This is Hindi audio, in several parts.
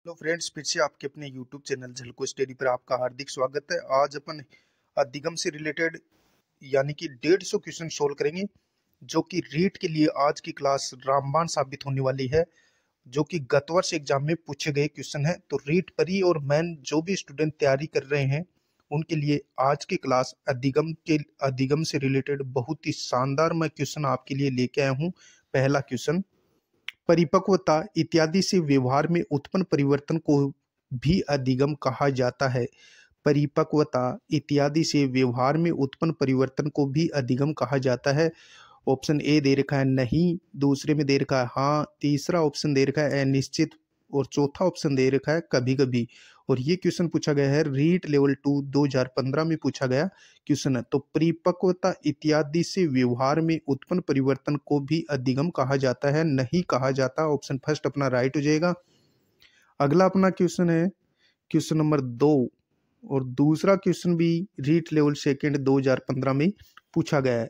हेलो फ्रेंड्स, फिर से आपके अपने यूट्यूब चैनल झलको स्टडी पर आपका हार्दिक स्वागत है। आज अपन अधिगम से रिलेटेड यानी कि 150 क्वेश्चन सोल्व करेंगे, जो कि रीट के लिए आज की क्लास रामबाण साबित होने वाली है, जो कि गत वर्ष एग्जाम में पूछे गए क्वेश्चन है। तो रीट परी और मैन जो भी स्टूडेंट तैयारी कर रहे हैं उनके लिए आज की क्लास अधिगम से रिलेटेड बहुत ही शानदार मैं क्वेश्चन आपके लिए लेके आया हूँ। पहला क्वेश्चन, परिपक्वता इत्यादि से व्यवहार में उत्पन्न परिवर्तन को भी अधिगम कहा जाता है। परिपक्वता इत्यादि से व्यवहार में उत्पन्न परिवर्तन को भी अधिगम कहा जाता है। ऑप्शन ए दे रखा है नहीं, दूसरे में दे रखा है हाँ, तीसरा ऑप्शन दे रखा है अनिश्चित और चौथा ऑप्शन दे रखा है कभी कभी। और ये क्वेश्चन पूछा गया है रीट लेवल 2 2015 में पूछा गया क्वेश्चन है। तो परिपक्वता इत्यादि से व्यवहार में उत्पन्न परिवर्तन को भी अधिगम कहा जाता है, नहीं कहा जाता। ऑप्शन फर्स्ट अपना राइट हो जाएगा। अगला अपना क्वेश्चन है क्वेश्चन नंबर 2, और दूसरा क्वेश्चन भी रीट लेवल सेकेंड 2015 में पूछा गया है।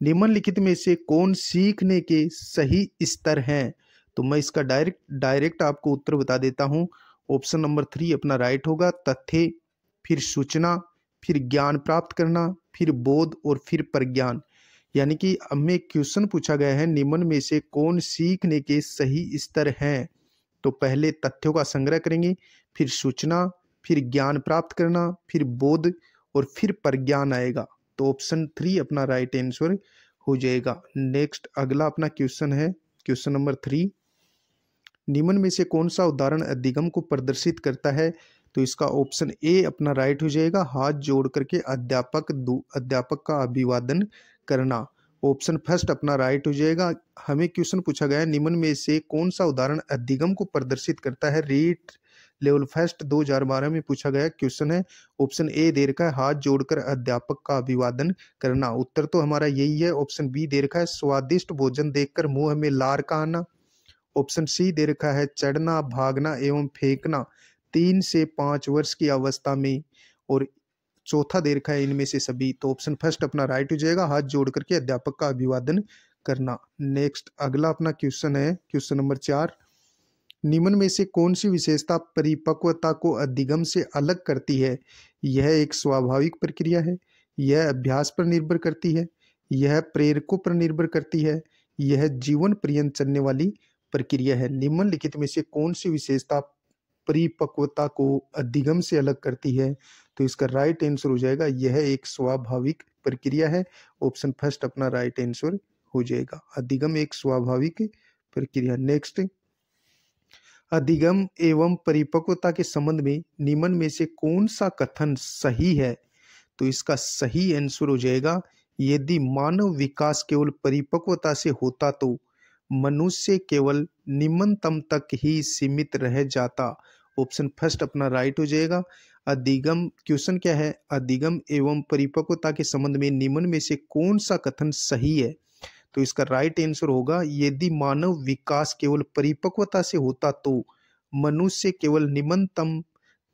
निम्नलिखित में से कौन सीखने के सही स्तर हैं? तो मैं इसका डायरेक्ट आपको उत्तर बता देता हूं। ऑप्शन नंबर 3 अपना राइट होगा। तथ्य, फिर सूचना, फिर ज्ञान प्राप्त करना, फिर बोध और फिर प्रज्ञान। यानी कि हमें क्वेश्चन पूछा गया है निम्न में से कौन सीखने के सही स्तर हैं। तो पहले तथ्यों का संग्रह करेंगे, फिर सूचना, फिर ज्ञान प्राप्त करना, फिर बोध और फिर प्रज्ञान आएगा। तो ऑप्शन 3 अपना राइट आंसर हो जाएगा। नेक्स्ट अगला अपना क्वेश्चन है क्वेश्चन नंबर 3, निम्न में से कौन सा उदाहरण अधिगम को प्रदर्शित करता है? तो इसका ऑप्शन ए अपना राइट हो जाएगा। हाथ जोड़ करके अध्यापक का अभिवादन करना। ऑप्शन फर्स्ट अपना राइट हो जाएगा। हमें क्वेश्चन पूछा गया है निम्न में से कौन सा उदाहरण अधिगम को प्रदर्शित करता है? रीट लेवल फर्स्ट 2012 में पूछा गया क्वेश्चन है। ऑप्शन ए दे रखा है हाथ जोड़कर अध्यापक का अभिवादन करना। उत्तर तो हमारा यही है। ऑप्शन बी दे रखा है स्वादिष्ट भोजन देखकर मुंह में लार का आना। ऑप्शन सी दे रखा है चढ़ना, भागना एवं फेंकना 3 से 5 वर्ष की अवस्था में। और चौथा दे रखा है इनमें से सभी। तो ऑप्शन फर्स्ट अपना राइट हो जाएगा, हाथ जोड़ करके अध्यापक का अभिवादन करना। नेक्स्ट अगला अपना क्वेश्चन है क्वेश्चन नंबर 4, निम्न में से कौन सी विशेषता परिपक्वता को अधिगम से अलग करती है? यह एक स्वाभाविक प्रक्रिया है, यह अभ्यास पर निर्भर करती है, यह प्रेरकों पर निर्भर करती है, यह जीवन पर्यंत चलने वाली प्रक्रिया है। निम्नलिखित में से कौन सी विशेषता परिपक्वता को अधिगम से अलग करती है? तो इसका राइट आंसर हो जाएगा यह एक स्वाभाविक प्रक्रिया है। ऑप्शन फर्स्ट अपना राइट आंसर हो जाएगा। अधिगम एक स्वाभाविक प्रक्रिया। नेक्स्ट, अधिगम एवं परिपक्वता के संबंध में निम्न में से कौन सा कथन सही है? तो इसका सही आंसर हो जाएगा यदि मानव विकास केवल परिपक्वता से होता तो मनुष्य केवल निम्नतम तक ही सीमित रह जाता। ऑप्शन फर्स्ट अपना राइट हो जाएगा। अधिगम क्वेश्चन क्या है? अधिगम एवं परिपक्वता के संबंध में निम्न में से कौन सा कथन सही है? तो इसका राइट आंसर होगा यदि मानव विकास केवल परिपक्वता से होता तो मनुष्य केवल निम्नतम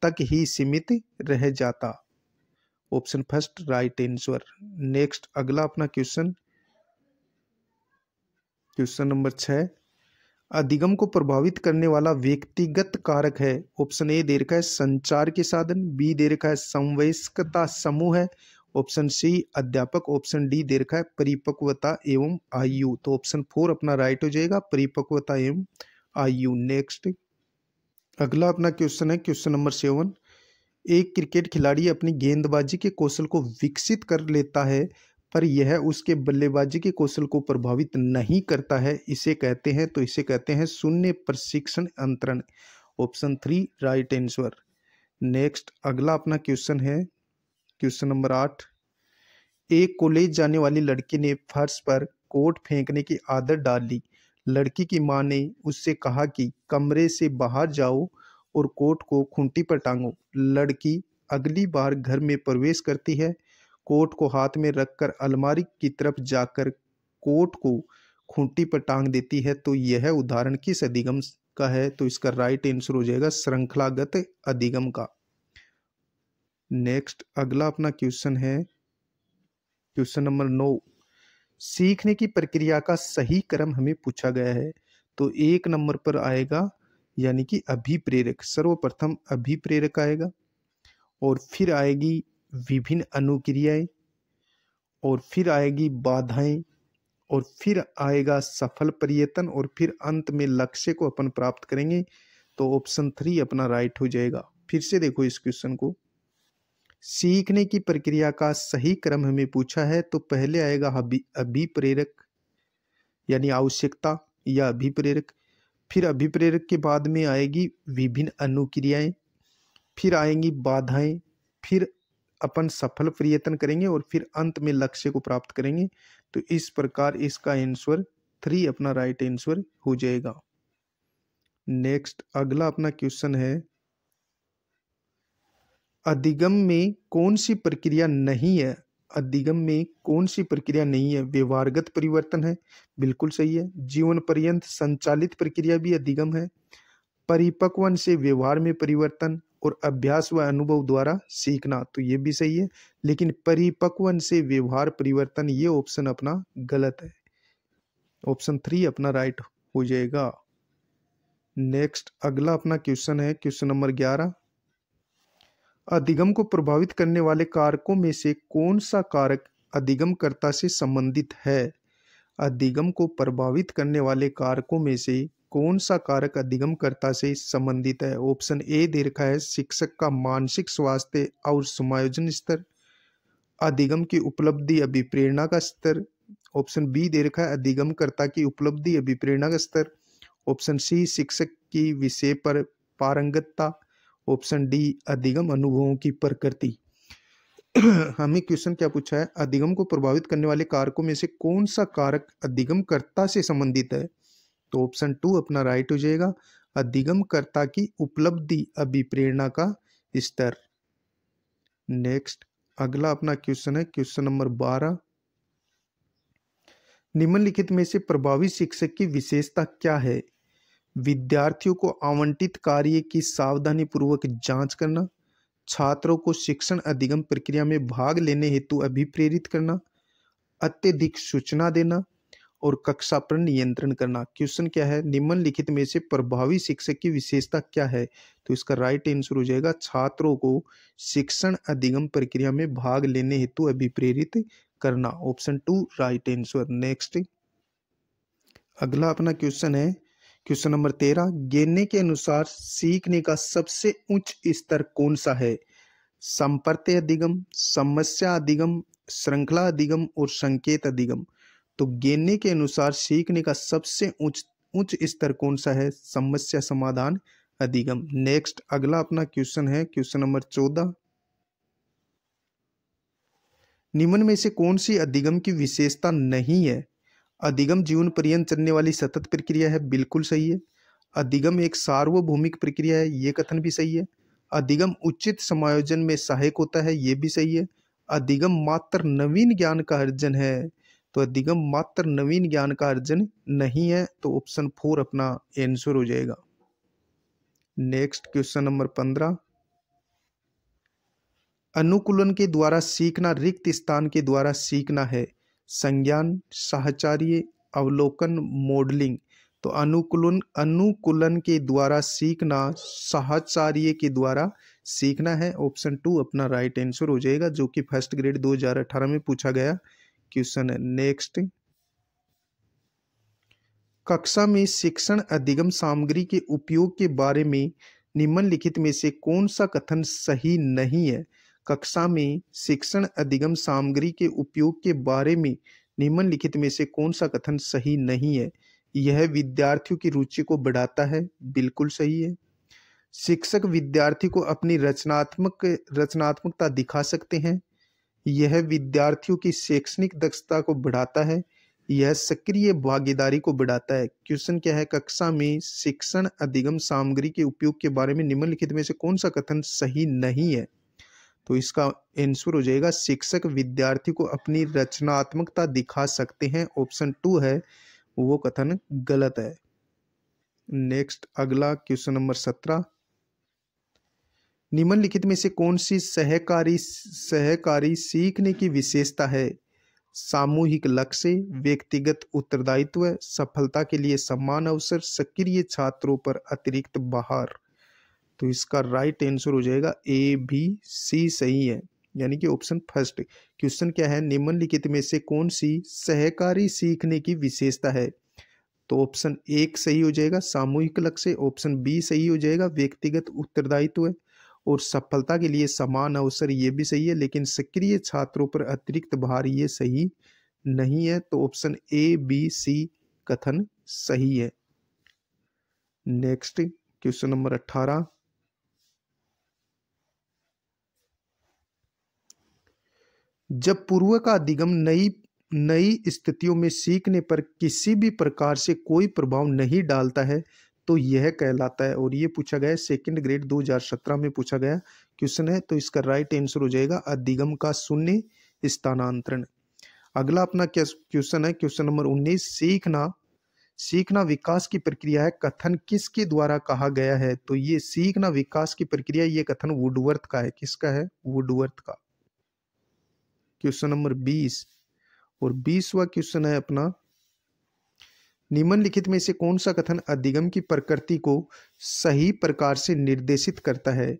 तक ही सीमित रह जाता। Option first right answer. Next अगला अपना क्वेश्चन क्वेश्चन नंबर 6, अधिगम को प्रभावित करने वाला व्यक्तिगत कारक है। ऑप्शन ए दे रखा है संचार के साधन, बी दे रखा है समवयस्कता समूह है, ऑप्शन सी अध्यापक, ऑप्शन डी दे रखा है परिपक्वता एवं आयु। तो ऑप्शन 4 अपना राइट हो जाएगा, परिपक्वता एवं आयु। नेक्स्ट अगला अपना क्वेश्चन है क्वेश्चन नंबर 7, एक क्रिकेट खिलाड़ी अपनी गेंदबाजी के कौशल को विकसित कर लेता है पर यह उसके बल्लेबाजी के कौशल को प्रभावित नहीं करता है, इसे कहते हैं। तो इसे कहते हैं शून्य प्रशिक्षण अंतरण। Option 3 right answer. नेक्स्ट अगला अपना क्वेश्चन है क्वेश्चन नंबर 8, एक कॉलेज जाने वाली लड़की ने फर्श पर कोट फेंकने की आदत डाल ली। लड़की की मां ने उससे कहा कि कमरे से बाहर जाओ और कोट को खूंटी पर टांगो। लड़की अगली बार घर में प्रवेश करती है, कोट को हाथ में रखकर अलमारी की तरफ जाकर कोट को खूंटी पर टांग देती है। तो यह उदाहरण किस अधिगम का है? तो इसका राइट आंसर हो जाएगा श्रृंखलागत अधिगम का। नेक्स्ट अगला अपना क्वेश्चन है क्वेश्चन नंबर 9, सीखने की प्रक्रिया का सही क्रम हमें पूछा गया है। तो 1 नंबर पर आएगा यानी कि अभिप्रेरक, सर्वप्रथम अभिप्रेरक आएगा और फिर आएगी विभिन्न अनुक्रियाएं और फिर आएगी बाधाएं और फिर आएगा सफल प्रयत्न और फिर अंत में लक्ष्य को अपन प्राप्त करेंगे। तो ऑप्शन 3 अपना राइट हो जाएगा। फिर से देखो इस क्वेश्चन को, सीखने की प्रक्रिया का सही क्रम हमें पूछा है तो पहले आएगा अभिप्रेरक यानी आवश्यकता या अभिप्रेरक, फिर अभिप्रेरक के बाद में आएगी विभिन्न अनुक्रियाएं, फिर आएंगी बाधाएं, फिर अपन सफल प्रयत्न करेंगे और फिर अंत में लक्ष्य को प्राप्त करेंगे। तो इस प्रकार इसका आंसर 3 अपना राइट आंसर हो जाएगा। नेक्स्ट अगला अपना क्वेश्चन है, अधिगम में कौन सी प्रक्रिया नहीं है? अधिगम में कौन सी प्रक्रिया नहीं है? व्यवहारगत परिवर्तन है, बिल्कुल सही है। जीवन पर्यंत संचालित प्रक्रिया भी अधिगम है। परिपक्वन से व्यवहार में परिवर्तन और अभ्यास व अनुभव द्वारा सीखना, तो ये भी सही है। लेकिन परिपक्वन से व्यवहार परिवर्तन, ये ऑप्शन अपना गलत है। ऑप्शन 3 अपना राइट हो जाएगा। नेक्स्ट अगला अपना क्वेश्चन है, क्वेश्चन नंबर 11, अधिगम को प्रभावित करने वाले कारकों में से कौन सा कारक अधिगमकर्ता से संबंधित है? अधिगम को प्रभावित करने वाले कारकों में से कौन सा कारक अधिगमकर्ता से संबंधित है? ऑप्शन ए दे रखा है शिक्षक का मानसिक स्वास्थ्य और समायोजन स्तर, अधिगम की उपलब्धि अभिप्रेरणा का स्तर। ऑप्शन बी दे रखा है अधिगमकर्ता की उपलब्धि अभिप्रेरणा का स्तर। ऑप्शन सी शिक्षक की विषय पर पारंगतता। ऑप्शन डी अधिगम अनुभवों की प्रकृति। हमें क्वेश्चन क्या पूछा है, अधिगम को प्रभावित करने वाले कारकों में से कौन सा कारक अधिगमकर्ता से संबंधित है? तो ऑप्शन 2 अपना राइट हो जाएगा, अधिगमकर्ता की उपलब्धि अभिप्रेरणा का स्तर। नेक्स्ट अगला अपना क्वेश्चन है, क्वेश्चन नंबर 12, निम्नलिखित में से प्रभावी शिक्षक की विशेषता क्या है? विद्यार्थियों को आवंटित कार्य की सावधानी पूर्वक जांच करना, छात्रों को शिक्षण अधिगम प्रक्रिया में भाग लेने हेतु अभिप्रेरित करना, अत्यधिक सूचना देना और कक्षा पर नियंत्रण करना। क्वेश्चन क्या है, निम्नलिखित में से प्रभावी शिक्षक की विशेषता क्या है? तो इसका राइट आंसर हो जाएगा छात्रों को शिक्षण अधिगम प्रक्रिया में भाग लेने हेतु अभिप्रेरित करना। Option 2 right answer. नेक्स्ट अगला अपना क्वेश्चन है, क्वेश्चन नंबर 13, गेने के अनुसार सीखने का सबसे उच्च स्तर कौन सा है? संपर्त्य अधिगम, समस्या अधिगम, श्रृंखला अधिगम और संकेत अधिगम। तो गेने के अनुसार सीखने का सबसे उच्च स्तर कौन सा है? समस्या समाधान अधिगम। नेक्स्ट अगला अपना क्वेश्चन है, क्वेश्चन नंबर 14, निम्न में से कौन सी अधिगम की विशेषता नहीं है? अधिगम जीवन पर्यंत चलने वाली सतत प्रक्रिया है, बिल्कुल सही है। अधिगम एक सार्वभौमिक प्रक्रिया है, ये कथन भी सही है। अधिगम उचित समायोजन में सहायक होता है, ये भी सही है। अधिगम मात्र नवीन ज्ञान का अर्जन है, तो अधिगम मात्र नवीन ज्ञान का अर्जन नहीं है, तो ऑप्शन 4 अपना आंसर हो जाएगा। नेक्स्ट क्वेश्चन नंबर 15, अनुकूलन के द्वारा सीखना रिक्त स्थान के द्वारा सीखना है, संज्ञान, साहचर्य, अवलोकन, मॉडलिंग। तो अनुकूलन के द्वारा सीखना साहचर्य के द्वारा सीखना है। ऑप्शन 2 अपना राइट आंसर हो जाएगा, जो कि फर्स्ट ग्रेड 2018 में पूछा गया क्वेश्चन है। नेक्स्ट, कक्षा में शिक्षण अधिगम सामग्री के उपयोग के बारे में निम्नलिखित में से कौन सा कथन सही नहीं है? कक्षा में शिक्षण अधिगम सामग्री के उपयोग के बारे में निम्नलिखित में से कौन सा कथन सही नहीं है? यह विद्यार्थियों की रुचि को बढ़ाता है, बिल्कुल सही है। शिक्षक विद्यार्थी को अपनी रचनात्मकता दिखा सकते हैं, यह विद्यार्थियों की शैक्षणिक दक्षता को बढ़ाता है, यह सक्रिय भागीदारी को बढ़ाता है। क्वेश्चन क्या है, कक्षा में शिक्षण अधिगम सामग्री के उपयोग के बारे में निम्नलिखित में से कौन सा कथन सही नहीं है? तो इसका आंसर हो जाएगा शिक्षक विद्यार्थी को अपनी रचनात्मकता दिखा सकते हैं। ऑप्शन 2 है वो कथन गलत है। नेक्स्ट अगला क्वेश्चन नंबर 17, निम्नलिखित में से कौन सी सहकारी सीखने की विशेषता है? सामूहिक लक्ष्य, व्यक्तिगत उत्तरदायित्व, सफलता के लिए समान अवसर, सक्रिय छात्रों पर अतिरिक्त भार। तो इसका राइट आंसर हो जाएगा ए, बी, सी सही है, यानी कि ऑप्शन फर्स्ट। क्वेश्चन क्या है, निम्नलिखित में से कौन सी सहकारी सीखने की विशेषता है? तो ऑप्शन एक सही हो जाएगा, सामूहिक लक्ष्य। ऑप्शन बी सही हो जाएगा, व्यक्तिगत उत्तरदायित्व। और सफलता के लिए समान अवसर, ये भी सही है, लेकिन सक्रिय छात्रों पर अतिरिक्त भार ये सही नहीं है। तो ऑप्शन ए, बी, सी कथन सही है। Next question number 18। जब पूर्व का अधिगम नई नई स्थितियों में सीखने पर किसी भी प्रकार से कोई प्रभाव नहीं डालता है तो यह कहलाता है। और ये पूछा गया है, सेकंड ग्रेड 2017 में पूछा गया क्वेश्चन है। तो इसका राइट आंसर हो जाएगा अधिगम का शून्य स्थानांतरण। अगला अपना क्वेश्चन है, क्वेश्चन नंबर 19। सीखना विकास की प्रक्रिया है, कथन किसके द्वारा कहा गया है? तो ये सीखना विकास की प्रक्रिया, ये कथन वुडवर्थ का है। किसका है? वुडवर्थ का। क्वेश्चन नंबर 20 और 20वां क्वेश्चन है अपना, निम्नलिखित में से कौन सा कथन अधिगम की प्रकृति को सही प्रकार से निर्देशित करता है?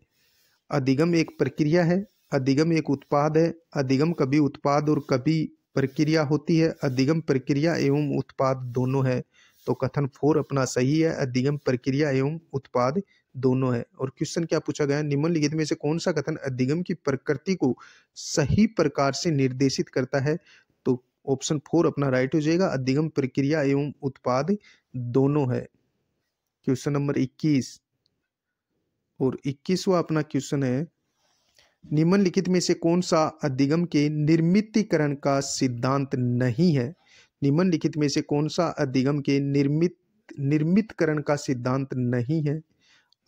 अधिगम एक प्रक्रिया है, अधिगम एक उत्पाद है, अधिगम कभी उत्पाद और कभी प्रक्रिया होती है, अधिगम प्रक्रिया एवं उत्पाद दोनों है। तो कथन 4 अपना सही है, अधिगम प्रक्रिया एवं उत्पाद दोनों है। और क्वेश्चन क्या पूछा गया, निम्नलिखित में से कौन सा कथन अधिगम की प्रकृति को सही प्रकार से निर्देशित करता है? तो ऑप्शन 4 अपना राइट हो जाएगा, अधिगम प्रक्रिया एवं उत्पाद दोनों है। क्वेश्चन नंबर 21 और 21वां अपना क्वेश्चन है, निम्नलिखित में से कौन सा अधिगम के निर्मितीकरण का सिद्धांत नहीं है? निम्नलिखित में से कौन सा अधिगम के निर्मितकरण का सिद्धांत नहीं है?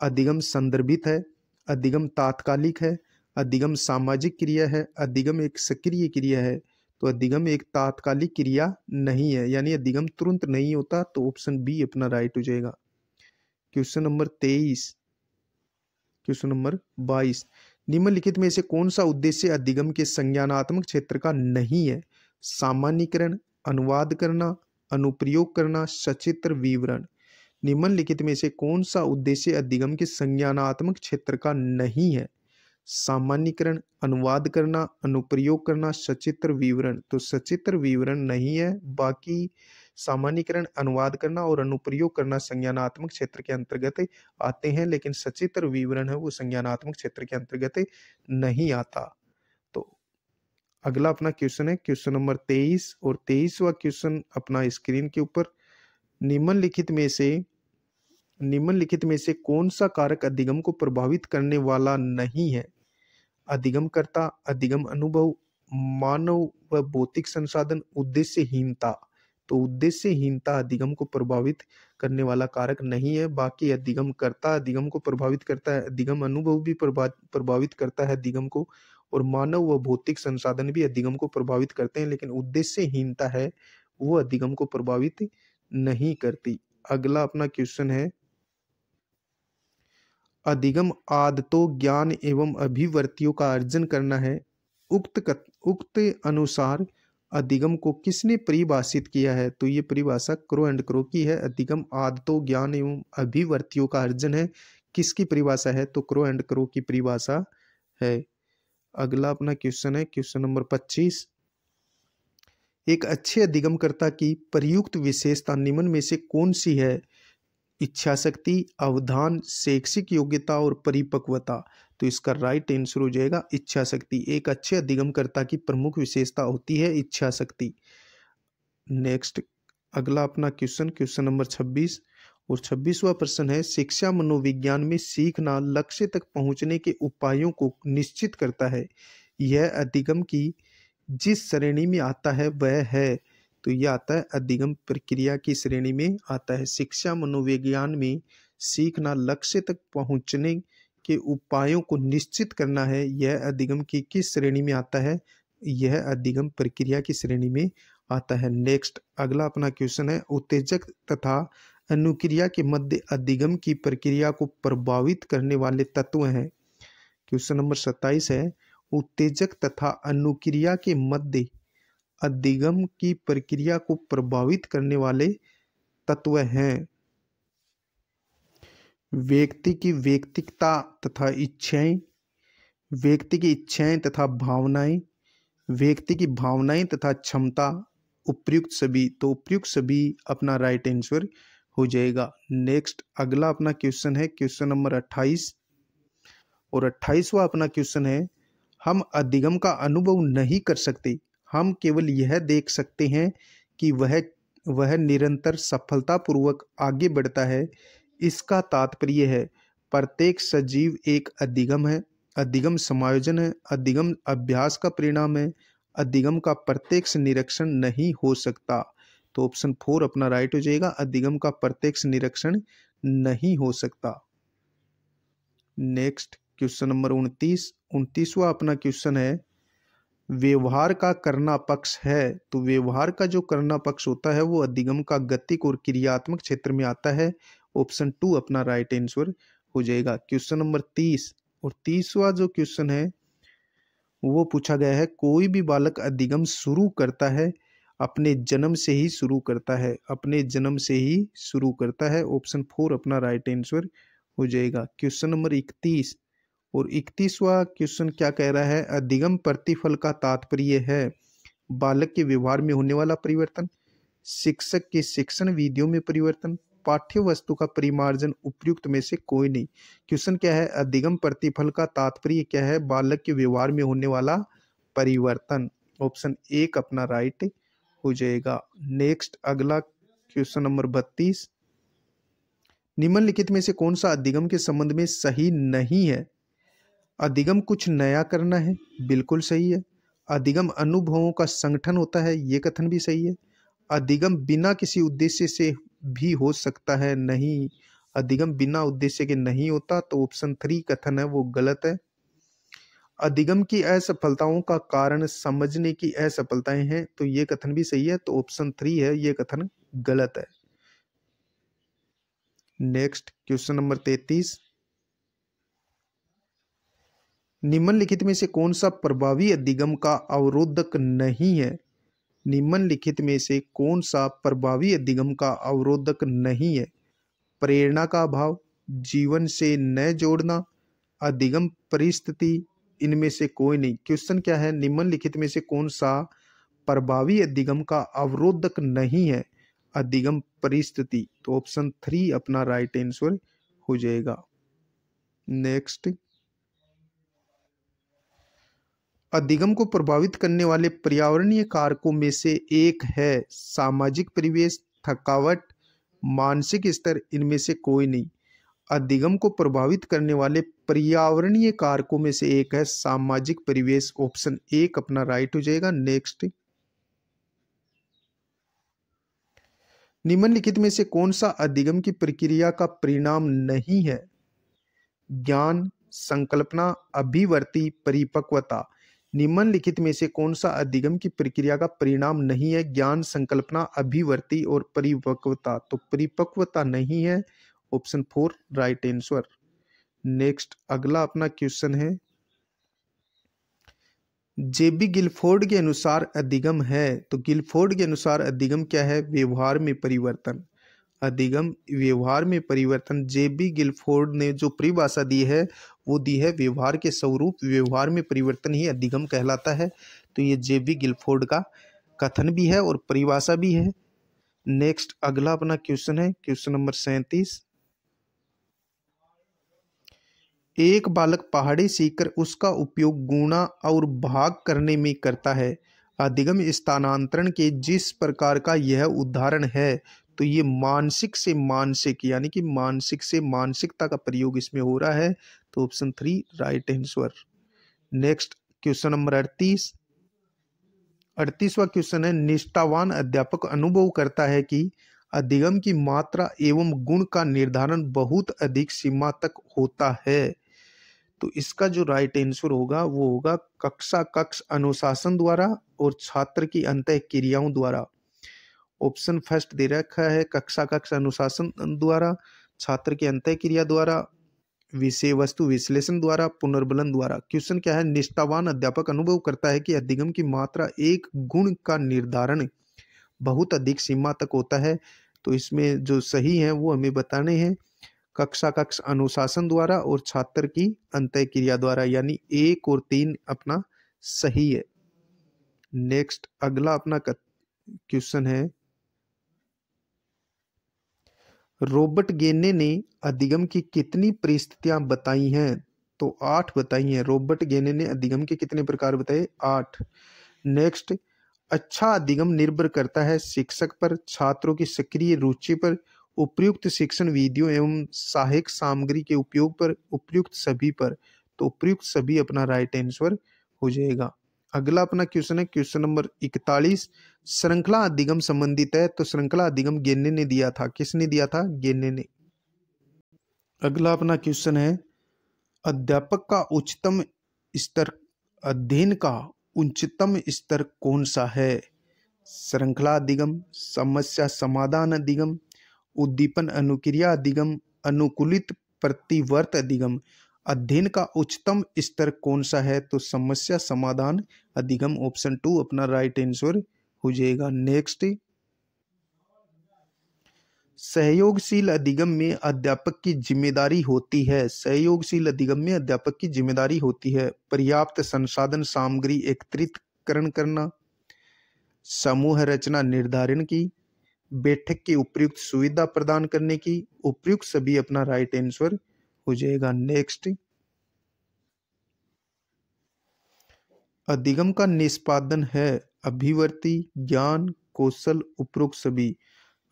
अधिगम संदर्भित है, अधिगम तात्कालिक है, अधिगम सामाजिक क्रिया है, अधिगम एक सक्रिय क्रिया है। तो अधिगम एक तात्कालिक क्रिया नहीं है, यानी अधिगम तुरंत नहीं होता। तो ऑप्शन बी अपना राइट हो जाएगा। क्वेश्चन नंबर 23, क्वेश्चन नंबर 22, निम्नलिखित में से कौन सा उद्देश्य अधिगम के संज्ञानात्मक क्षेत्र का नहीं है? सामान्यीकरण, अनुवाद करना, अनुप्रयोग करना, सचित्र विवरण। निम्नलिखित में से कौन सा उद्देश्य अधिगम के संज्ञानात्मक क्षेत्र का नहीं है? सामान्यीकरण, अनुवाद करना, अनुप्रयोग करना, सचित्र विवरण। तो सचित्र विवरण नहीं है, बाकी सामान्यीकरण, अनुवाद करना और अनुप्रयोग करना संज्ञानात्मक क्षेत्र के अंतर्गत आते हैं, लेकिन सचित्र विवरण है वो संज्ञानात्मक क्षेत्र के अंतर्गत नहीं आता। तो अगला अपना क्वेश्चन है क्वेश्चन नंबर 23 और 23वां क्वेश्चन अपना स्क्रीन के ऊपर, निम्नलिखित में से कौन सा कारक अधिगम को प्रभावित करने वाला नहीं है? अधिगमकर्ता, अधिगम अनुभव, मानव व भौतिक संसाधन, उद्देश्यहीनता। तो उद्देश्यहीनता अधिगम को प्रभावित करने वाला कारक नहीं है, बाकी अधिगमकर्ता अधिगम को प्रभावित करता है, अधिगम अनुभव भी प्रभावित करता है अधिगम को, और मानव व भौतिक संसाधन भी अधिगम को प्रभावित करते हैं, लेकिन उद्देश्यहीनता है वो अधिगम को प्रभावित नहीं करती। अगला अपना क्वेश्चन है, अधिगम आदतों, ज्ञान एवं अभिवृत्तियों का अर्जन करना है। उक्त अनुसार अधिगम को किसने परिभाषित किया है? तो ये परिभाषा क्रो एंड क्रो की है। अधिगम आदतों, ज्ञान एवं अभिवृत्तियों का अर्जन है, किसकी परिभाषा है? तो क्रो एंड क्रो की परिभाषा है। अगला अपना क्वेश्चन है क्वेश्चन नंबर 25, एक अच्छे अधिगमकर्ता की प्रयुक्त विशेषता निम्न में से कौन सी है? इच्छा शक्ति, अवधान, शैक्षिक योग्यता और परिपक्वता। तो इसका राइट आंसर हो जाएगा इच्छा शक्ति। एक अच्छे अधिगमकर्ता की प्रमुख विशेषता होती है इच्छा शक्ति। नेक्स्ट अगला अपना क्वेश्चन नंबर 26 और 26वां प्रश्न है, शिक्षा मनोविज्ञान में सीखना लक्ष्य तक पहुंचने के उपायों को निश्चित करता है। यह अधिगम की जिस श्रेणी में आता है वह है, तो यह आता है अधिगम प्रक्रिया की श्रेणी में आता है। शिक्षा मनोविज्ञान में सीखना लक्ष्य तक पहुंचने के उपायों को निश्चित करना है, यह अधिगम की किस श्रेणी में आता है? यह अधिगम प्रक्रिया की श्रेणी में आता है। नेक्स्ट अगला अपना क्वेश्चन है, उत्तेजक तथा अनुक्रिया के मध्य अधिगम की प्रक्रिया को प्रभावित करने वाले तत्व हैं। क्वेश्चन नंबर 27 है, उत्तेजक तथा अनुक्रिया के मध्य अधिगम की प्रक्रिया को प्रभावित करने वाले तत्व हैं। व्यक्ति की व्यक्तिगता तथा इच्छाएं, व्यक्ति की इच्छाएं तथा भावनाएं, व्यक्ति की भावनाएं तथा क्षमता, उपयुक्त सभी। तो उपयुक्त सभी अपना राइट आंसर हो जाएगा। नेक्स्ट अगला अपना क्वेश्चन है क्वेश्चन नंबर 28 और 28वां अपना क्वेश्चन है, हम अधिगम का अनुभव नहीं कर सकते, हम केवल यह देख सकते हैं कि वह निरंतर सफलतापूर्वक आगे बढ़ता है। इसका तात्पर्य है प्रत्येक सजीव एक अधिगम है, अधिगम समायोजन है, अधिगम अभ्यास का परिणाम है, अधिगम का प्रत्यक्ष निरीक्षण नहीं हो सकता। तो ऑप्शन 4 अपना राइट हो जाएगा, अधिगम का प्रत्यक्ष निरीक्षण नहीं हो सकता। नेक्स्ट क्वेश्चन नंबर 29वां अपना क्वेश्चन है, व्यवहार का करना पक्ष है। तो व्यवहार का जो करना पक्ष होता है वो अधिगम का गतिक और क्रियात्मक क्षेत्र में आता है। ऑप्शन 2 अपना राइट आंसर हो जाएगा। क्वेश्चन नंबर 30 और 30वां जो क्वेश्चन है वो पूछा गया है, कोई भी बालक अधिगम शुरू करता है अपने जन्म से ही शुरू करता है, अपने जन्म से ही शुरू करता है। ऑप्शन 4 अपना राइट आंसर हो जाएगा। क्वेश्चन नंबर 31 और 31वां क्वेश्चन क्या कह रहा है, अधिगम प्रतिफल का तात्पर्य है बालक के व्यवहार में होने वाला परिवर्तन, शिक्षक के शिक्षण विधियों में परिवर्तन, पाठ्य वस्तु का परिमार्जन, उपयुक्त में से कोई नहीं। क्वेश्चन क्या है, अधिगम प्रतिफल का तात्पर्य क्या है बालक के व्यवहार में होने वाला परिवर्तन। ऑप्शन 1 अपना राइट हो जाएगा। नेक्स्ट अगला क्वेश्चन नंबर 32, निम्नलिखित में से कौन सा अधिगम के संबंध में सही नहीं है। अधिगम कुछ नया करना है, बिल्कुल सही है। अधिगम अनुभवों का संगठन होता है, ये कथन भी सही है। अधिगम बिना किसी उद्देश्य से भी हो सकता है, नहीं। अधिगम बिना उद्देश्य के नहीं होता, तो ऑप्शन 3 कथन है वो गलत है। अधिगम की असफलताओं का कारण समझने की असफलताएं हैं, तो ये कथन भी सही है, तो ऑप्शन 3 है ये कथन गलत है। नेक्स्ट क्वेश्चन नंबर 33, निम्नलिखित में से कौन सा प्रभावी अधिगम का अवरोधक नहीं है। निम्नलिखित में से कौन सा प्रभावी अधिगम का अवरोधक नहीं है। प्रेरणा का अभाव, जीवन से न जोड़ना, अधिगम परिस्थिति, इनमें से कोई नहीं। क्वेश्चन क्या है, निम्नलिखित में से कौन सा प्रभावी अधिगम का अवरोधक नहीं है। अधिगम परिस्थिति, तो ऑप्शन 3 अपना राइट आंसर हो जाएगा। नेक्स्ट, अधिगम को प्रभावित करने वाले पर्यावरणीय कारकों में से एक है सामाजिक परिवेश, थकावट, मानसिक स्तर, इनमें से कोई नहीं। अधिगम को प्रभावित करने वाले पर्यावरणीय कारकों में से एक है सामाजिक परिवेश। ऑप्शन 1 अपना राइट हो जाएगा। नेक्स्ट, निम्नलिखित में से कौन सा अधिगम की प्रक्रिया का परिणाम नहीं है। ज्ञान, संकल्पना, अभिवर्ती, परिपक्वता। निम्नलिखित में से कौन सा अधिगम की प्रक्रिया का परिणाम नहीं है। ज्ञान, संकल्पना, अभिवर्ती और परिपक्वता। तो परिपक्वता नहीं है, ऑप्शन 4 राइट आंसर। नेक्स्ट अगला अपना क्वेश्चन है, जेबी गिलफोर्ड के अनुसार अधिगम है। तो गिलफोर्ड के अनुसार अधिगम क्या है, व्यवहार में परिवर्तन। अधिगम व्यवहार में परिवर्तन। जेबी गिलफोर्ड ने जो परिभाषा दी है वो दी है व्यवहार के स्वरूप, व्यवहार में परिवर्तन ही अधिगम कहलाता है। तो ये जेबी गिलफोर्ड का कथन भी है और परिभाषा भी है। नेक्स्ट अगला अपना क्वेश्चन है क्वेश्चन नंबर 37, एक बालक पहाड़ी सीखकर उसका उपयोग गुणा और भाग करने में करता है। अधिगम स्थानांतरण के जिस प्रकार का यह उदाहरण है, तो ये मानसिक से मानसिक यानी कि मानसिक से मानसिकता का प्रयोग इसमें हो रहा है। तो option 3 right answer. Next question number 38वां क्वेश्चन है, निष्ठावान अध्यापक अनुभव करता है कि अधिगम की मात्रा एवं गुण का निर्धारण बहुत अधिक सीमा तक होता है। तो इसका जो राइट आंसर होगा वो होगा कक्षा कक्ष अनुशासन द्वारा और छात्र की अंतः क्रियाओं द्वारा। ऑप्शन फर्स्ट दे रखा है कक्षा कक्ष अनुशासन द्वारा, छात्र की अंतः क्रिया द्वारा, विषय वस्तु विश्लेषण द्वारा, पुनर्बलन द्वारा। क्वेश्चन क्या है, निष्ठावान अध्यापक अनुभव करता है कि अधिगम की मात्रा एक गुण का निर्धारण बहुत अधिक सीमा तक होता है। तो इसमें जो सही है वो हमें बताने हैं। कक्षा कक्ष अनुशासन द्वारा और छात्र की अंतःक्रिया द्वारा, यानी 1 और 3 अपना सही है। नेक्स्ट अगला अपना क्वेश्चन है, रॉबर्ट गेने ने अधिगम की कितनी परिस्थितियां बताई हैं? तो 8 बताई हैं। रॉबर्ट गेने ने अधिगम के कितने प्रकार बताए? 8। नेक्स्ट, अच्छा अधिगम निर्भर करता है शिक्षक पर, छात्रों की सक्रिय रुचि पर, उपयुक्त शिक्षण विधियों एवं सहायक सामग्री के उपयोग पर, उपयुक्त सभी पर। तो उपयुक्त सभी अपना राइट आंसर हो जाएगा। अगला अपना क्वेश्चन है क्वेश्चन नंबर 41, श्रृंखला अधिगम संबंधित है। तो श्रृंखला अधिगम गेने ने दिया था। किसने दिया था? गेने ने। अगला अपना क्वेश्चन है, अध्यापक का उच्चतम स्तर, अध्ययन का उच्चतम स्तर कौन सा है? श्रृंखला अधिगम, समस्या समाधान अधिगम, उद्दीपन अनुक्रिया अधिगम, अनुकूलित प्रतिवर्त अधिगम। अध्ययन का उच्चतम स्तर कौन सा है? तो समस्या समाधान अधिगम, ऑप्शन 2 अपना राइट आंसर हो जाएगा। नेक्स्ट, सहयोगशील अधिगम में अध्यापक की जिम्मेदारी होती है। सहयोगशील अधिगम में अध्यापक की जिम्मेदारी होती है पर्याप्त संसाधन सामग्री एकत्रितकरण करना, समूह रचना निर्धारण की, बैठक की उपयुक्त सुविधा प्रदान करने की, उपयुक्त सभी अपना राइट आंसर हो जाएगा। नेक्स्ट, अधिगम का निष्पादन है अभिवर्ती, ज्ञान, कौशल, उपरोक्त सभी।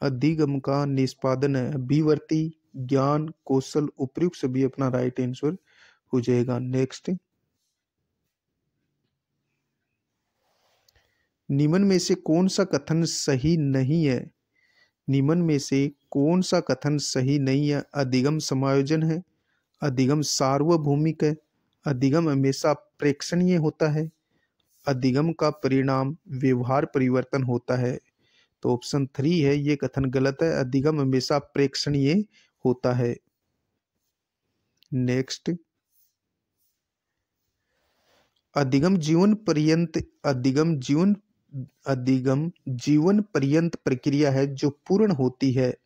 अधिगम का निष्पादन है अभिवर्ती, ज्ञान, कौशल, उपयुक्त सभी अपना राइट आंसर हो जाएगा। नेक्स्ट, निम्न में से कौन सा कथन सही नहीं है? निम्न में से कौन सा कथन सही नहीं है? अधिगम समायोजन है, अधिगम सार्वभौमिक है, अधिगम हमेशा प्रेक्षणीय होता है, अधिगम का परिणाम व्यवहार परिवर्तन होता है। तो ऑप्शन 3 है, ये कथन गलत है। अधिगम हमेशा प्रेक्षणीय होता है। नेक्स्ट, अधिगम जीवन पर्यंत, अधिगम जीवन पर्यंत प्रक्रिया है जो पूर्ण होती है।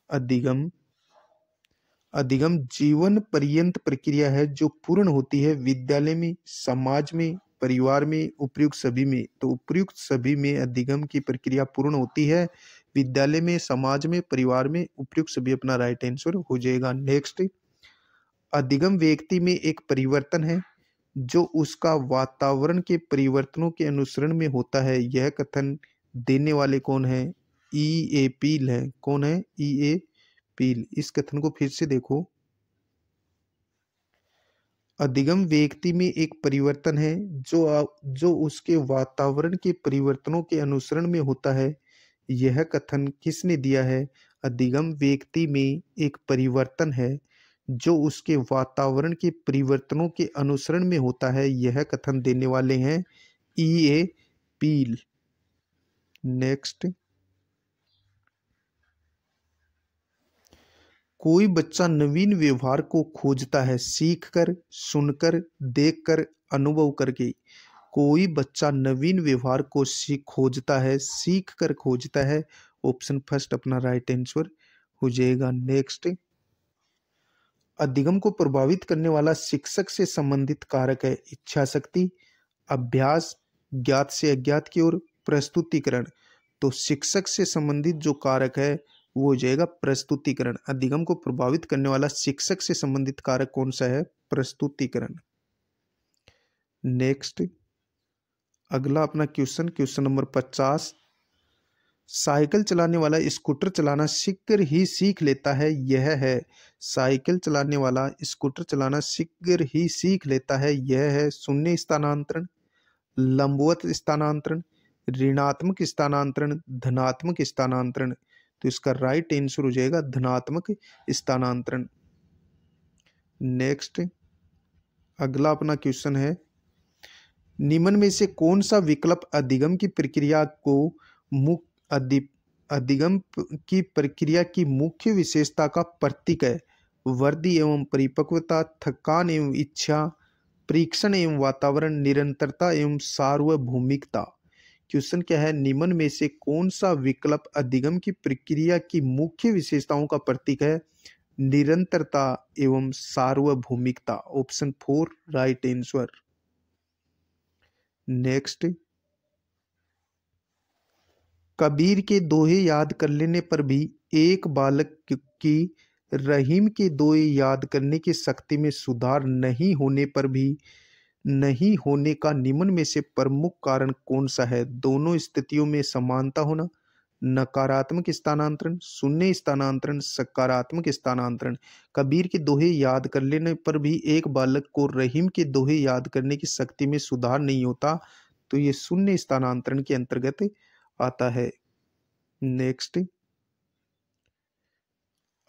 अधिगम जीवन पर्यंत प्रक्रिया है जो पूर्ण होती है विद्यालय में, समाज में, परिवार में, उपयुक्त सभी में। तो उपयुक्त सभी में अधिगम की प्रक्रिया पूर्ण होती है विद्यालय में, समाज में, परिवार में, उपयुक्त सभी अपना राइट आंसर हो जाएगा। नेक्स्ट, अधिगम व्यक्ति में एक परिवर्तन है जो उसका वातावरण के परिवर्तनों के अनुसरण में होता है। यह कथन देने वाले कौन है? E.A. पील है। कौन है? E.A. पील। इस कथन को फिर से देखो, अधिगम व्यक्ति में एक परिवर्तन है जो उसके वातावरण के परिवर्तनों के अनुसरण में होता है। यह कथन किसने दिया है? अधिगम व्यक्ति में एक परिवर्तन है जो उसके वातावरण के परिवर्तनों के अनुसरण में होता है। यह कथन देने वाले हैं E.A. पील। नेक्स्ट, कोई बच्चा नवीन व्यवहार को खोजता है सीखकर, सुनकर, देखकर, अनुभव करके। कोई बच्चा नवीन व्यवहार को खोजता है, सीख कर खोजता है। ऑप्शन फर्स्ट अपना राइट आंसर हो जाएगा। नेक्स्ट, अधिगम को प्रभावित करने वाला शिक्षक से संबंधित कारक है इच्छा शक्ति, अभ्यास, ज्ञात से अज्ञात की ओर, प्रस्तुतिकरण। तो शिक्षक से संबंधित जो कारक है वो हो जाएगा प्रस्तुतिकरण। अधिगम को प्रभावित करने वाला शिक्षक से संबंधित कारक कौन सा है? प्रस्तुतिकरण। नेक्स्ट, अगला अपना क्वेश्चन नंबर 50, साइकिल चलाने वाला स्कूटर चलाना शीघ्र ही सीख लेता है। यह है, साइकिल चलाने वाला स्कूटर चलाना शीघ्र ही सीख लेता है। यह है शून्य स्थानांतरण, लंबवत स्थानांतरण, ऋणात्मक स्थानांतरण, धनात्मक स्थानांतरण। तो इसका राइट आंसर हो जाएगा धनात्मक स्थानांतरण। नेक्स्ट, अगला अपना क्वेश्चन है, निम्न में से कौन सा विकल्प अधिगम की प्रक्रिया की मुख्य विशेषता का प्रतीक है? वृद्धि एवं परिपक्वता, थकान एवं इच्छा, परीक्षण एवं वातावरण, निरंतरता एवं सार्वभौमिकता। क्वेश्चन क्या है, निम्न में से कौन सा विकल्प अधिगम की प्रक्रिया की मुख्य विशेषताओं का प्रतीक है? निरंतरता एवं सार्वभौमिकता। Option 4 right answer. Next, Kabir के दोहे याद कर लेने पर भी एक बालक की रहीम के दोहे याद करने की शक्ति में सुधार नहीं होने पर भी नहीं होने का निम्न में से प्रमुख कारण कौन सा है? दोनों स्थितियों में समानता होना, नकारात्मक स्थानांतरण, शून्य स्थानांतरण, सकारात्मक स्थानांतरण। कबीर के दोहे याद कर लेने पर भी एक बालक को रहीम के दोहे याद करने की शक्ति में सुधार नहीं होता, तो ये शून्य स्थानांतरण के अंतर्गत आता है। नेक्स्ट,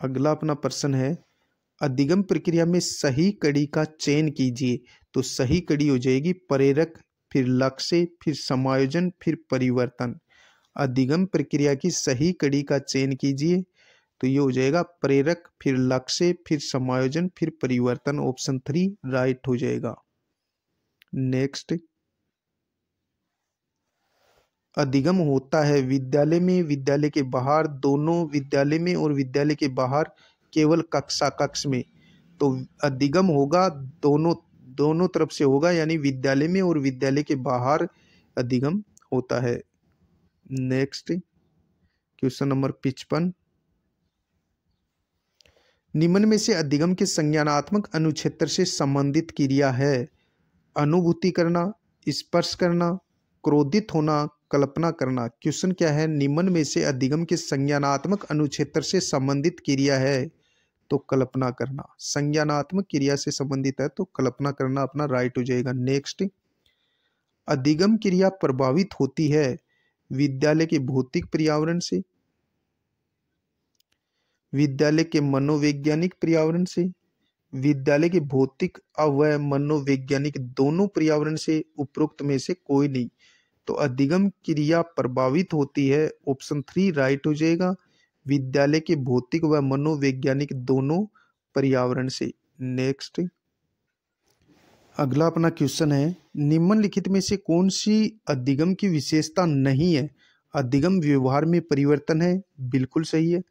अगला अपना प्रश्न है, अधिगम प्रक्रिया में सही कड़ी का चयन कीजिए। तो सही कड़ी हो जाएगी प्रेरक, फिर लक्ष्य, फिर समायोजन, फिर परिवर्तन। अधिगम प्रक्रिया की सही कड़ी का चयन कीजिए, तो ये हो जाएगा प्रेरक, फिर लक्ष्य, फिर समायोजन, फिर परिवर्तन। ऑप्शन 3 राइट हो जाएगा। नेक्स्ट, अधिगम होता है विद्यालय में, विद्यालय के बाहर, दोनों विद्यालय में और विद्यालय के बाहर, केवल कक्षा कक्ष में। तो अधिगम होगा दोनों तरफ से होगा, यानी विद्यालय में और विद्यालय के बाहर अधिगम होता है। नेक्स्ट, क्वेश्चन नंबर 55, निम्न में से अधिगम के संज्ञानात्मक अनुक्षेत्र से संबंधित क्रिया है? अनुभूति करना, स्पर्श करना, क्रोधित होना, कल्पना करना। क्वेश्चन क्या है, निम्न में से अधिगम के संज्ञानात्मक अनुक्षेत्र से संबंधित क्रिया है? तो कल्पना करना। संज्ञानात्मक क्रिया से संबंधित है तो कल्पना करना अपना राइट हो जाएगा। नेक्स्ट, अधिगम क्रिया प्रभावित होती है विद्यालय के भौतिक पर्यावरण से, विद्यालय के मनोवैज्ञानिक पर्यावरण से, विद्यालय के भौतिक व मनोवैज्ञानिक दोनों पर्यावरण से, उपरोक्त में से कोई नहीं। तो अधिगम क्रिया प्रभावित होती है, ऑप्शन 3 राइट हो जाएगा, विद्यालय के भौतिक व मनोवैज्ञानिक दोनों पर्यावरण से। नेक्स्ट, अगला अपना क्वेश्चन है, निम्नलिखित में से कौन सी अधिगम की विशेषता नहीं है? अधिगम व्यवहार में परिवर्तन है, बिल्कुल सही है।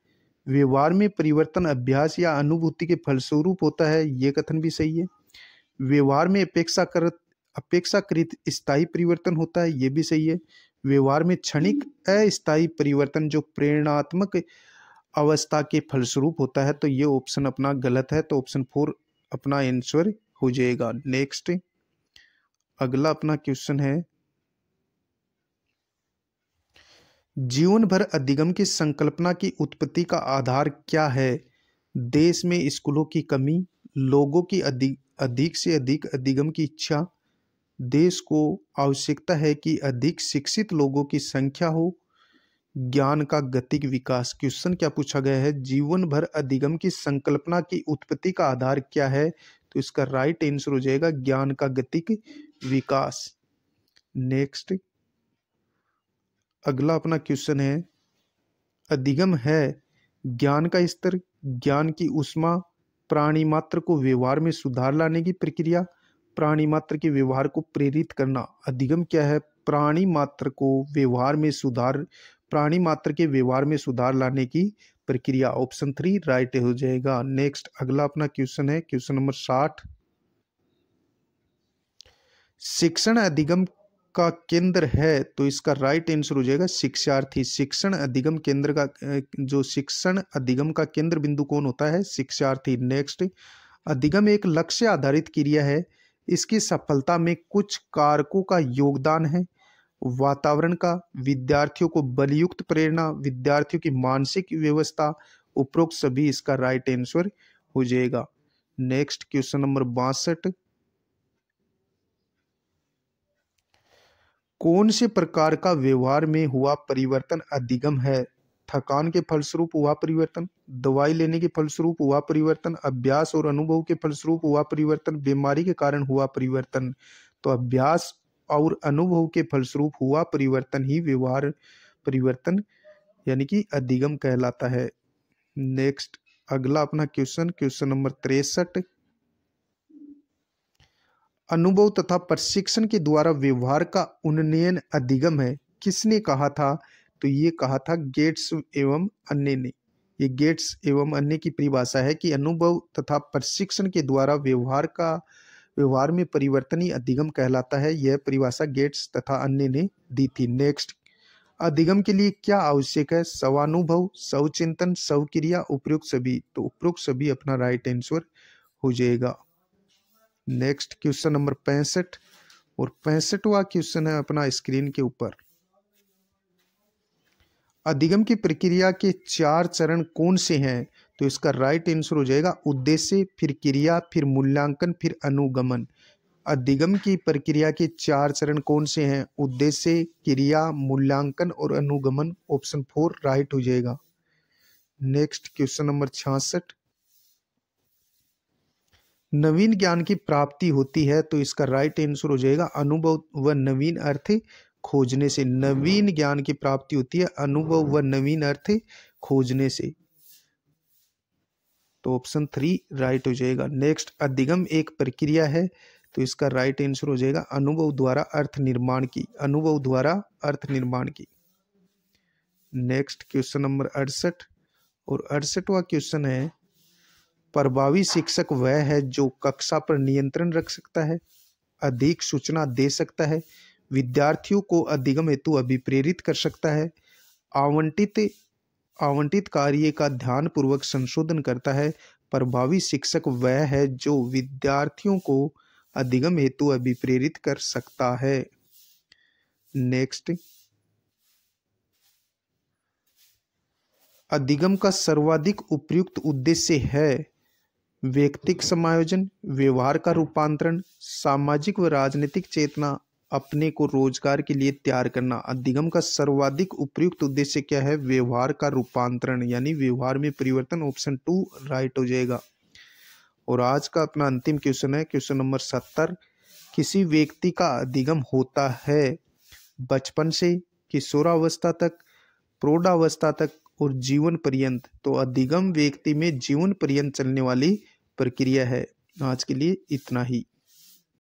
व्यवहार में परिवर्तन अभ्यास या अनुभूति के फलस्वरूप होता है, ये कथन भी सही है। व्यवहार में अपेक्षाकृत स्थायी परिवर्तन होता है, ये भी सही है। व्यवहार में क्षणिक अस्थायी परिवर्तन जो प्रेरणात्मक अवस्था के फलस्वरूप होता है, तो ये ऑप्शन अपना गलत है, तो ऑप्शन 4 अपना आंसर हो जाएगा। नेक्स्ट, अगला अपना क्वेश्चन है, जीवन भर अधिगम की संकल्पना की उत्पत्ति का आधार क्या है? देश में स्कूलों की कमी, लोगों की अधिक से अधिक अधिगम की इच्छा, देश को आवश्यकता है कि अधिक शिक्षित लोगों की संख्या हो, ज्ञान का गतिक विकास। क्वेश्चन क्या पूछा गया है, जीवन भर अधिगम की संकल्पना की उत्पत्ति का आधार क्या है? तो इसका राइट आंसर हो जाएगा ज्ञान का गतिक विकास। नेक्स्ट, अगला अपना क्वेश्चन है, अधिगम है ज्ञान का स्तर, ज्ञान की ऊष्मा, प्राणी मात्र को व्यवहार में सुधार लाने की प्रक्रिया, प्राणी मात्र के व्यवहार को प्रेरित करना। अधिगम क्या है? प्राणी मात्र के व्यवहार में सुधार लाने की प्रक्रिया। ऑप्शन 3 राइट हो जाएगा। नेक्स्ट, अगला अपना क्वेश्चन है, क्वेश्चन नंबर 60, शिक्षण अधिगम का केंद्र है, तो इसका राइट आंसर हो जाएगा शिक्षार्थी। शिक्षण अधिगम का केंद्र बिंदु कौन होता है? शिक्षार्थी। नेक्स्ट, अधिगम एक लक्ष्य आधारित क्रिया है, इसकी सफलता में कुछ कारकों का योगदान है, वातावरण का, विद्यार्थियों को बलयुक्त प्रेरणा, विद्यार्थियों की मानसिक व्यवस्था, उपरोक्त सभी इसका राइट आंसर हो जाएगा। नेक्स्ट, क्वेश्चन नंबर 62, कौन से प्रकार का व्यवहार में हुआ परिवर्तन अधिगम है? थकान के फलस्वरूप हुआ परिवर्तन, दवाई लेने के फलस्वरूप हुआ परिवर्तन, अभ्यास और अनुभव के फलस्वरूप हुआ परिवर्तन, बीमारी के कारण हुआ परिवर्तन। तो अभ्यास और अनुभव के फलस्वरूप हुआ परिवर्तन ही व्यवहार परिवर्तन यानी कि अधिगम कहलाता है। नेक्स्ट, अगला अपना क्वेश्चन नंबर 63। अनुभव तथा प्रशिक्षण के द्वारा व्यवहार का उन्नयन अधिगम है, किसने कहा था? तो ये कहा था गेट्स एवं अन्य ने। ये गेट्स एवं अन्य की परिभाषा है कि अनुभव तथा प्रशिक्षण के द्वारा व्यवहार में परिवर्तन ही अधिगम कहलाता है। यह परिभाषा गेट्स तथा अन्य ने दी थी। नेक्स्ट, अधिगम के लिए क्या आवश्यक है? स्वानुभव, स्वचिंतन, स्वक्रिया, उपयुक्त सभी। तो उपयुक्त सभी अपना राइट आंसर हो जाएगा। नेक्स्ट क्वेश्चन नंबर 65 और 65वां क्वेश्चन है अपना स्क्रीन के ऊपर। अधिगम की प्रक्रिया के 4 चरण कौन से हैं? तो इसका राइट आंसर हो जाएगा उद्देश्य, फिर क्रिया, फिर मूल्यांकन, फिर अनुगमन। अधिगम की प्रक्रिया के 4 चरण कौन से हैं? उद्देश्य, क्रिया, मूल्यांकन और अनुगमन। ऑप्शन 4 राइट हो जाएगा। Next question number 66। नवीन ज्ञान की प्राप्ति होती है, तो इसका राइट आंसर हो जाएगा अनुभव व नवीन अर्थ खोजने से। नवीन ज्ञान की प्राप्ति होती है अनुभव व नवीन अर्थ खोजने से। तो ऑप्शन 3 राइट हो जाएगा। नेक्स्ट, अधिगम एक प्रक्रिया है, तो इसका राइट आंसर हो जाएगा अनुभव द्वारा अर्थ निर्माण की। अनुभव द्वारा अर्थ निर्माण की। नेक्स्ट क्वेश्चन नंबर 68 और 68वां क्वेश्चन है, प्रभावी शिक्षक वह है जो कक्षा पर नियंत्रण रख सकता है, अधिक सूचना दे सकता है, विद्यार्थियों को अधिगम हेतु अभिप्रेरित कर सकता है, आवंटित कार्य का ध्यानपूर्वक संशोधन करता है। प्रभावी शिक्षक वह है जो विद्यार्थियों को अधिगम हेतु अभिप्रेरित कर सकता है। नेक्स्ट, अधिगम का सर्वाधिक उपयुक्त उद्देश्य है व्यक्तिक समायोजन, व्यवहार का रूपांतरण, सामाजिक व राजनीतिक चेतना, अपने को रोजगार के लिए तैयार करना। अधिगम का सर्वाधिक उपयुक्त उद्देश्य क्या है? व्यवहार का रूपांतरण, यानी व्यवहार में परिवर्तन। ऑप्शन 2 राइट हो जाएगा। और आज का अपना अंतिम क्वेश्चन है क्वेश्चन नंबर 70। किसी व्यक्ति का अधिगम होता है बचपन से किशोरावस्था तक, प्रौढ़ावस्था तक और जीवन पर्यंत। तो अधिगम व्यक्ति में जीवन पर्यंत चलने वाली प्रक्रिया है। आज के लिए इतना ही।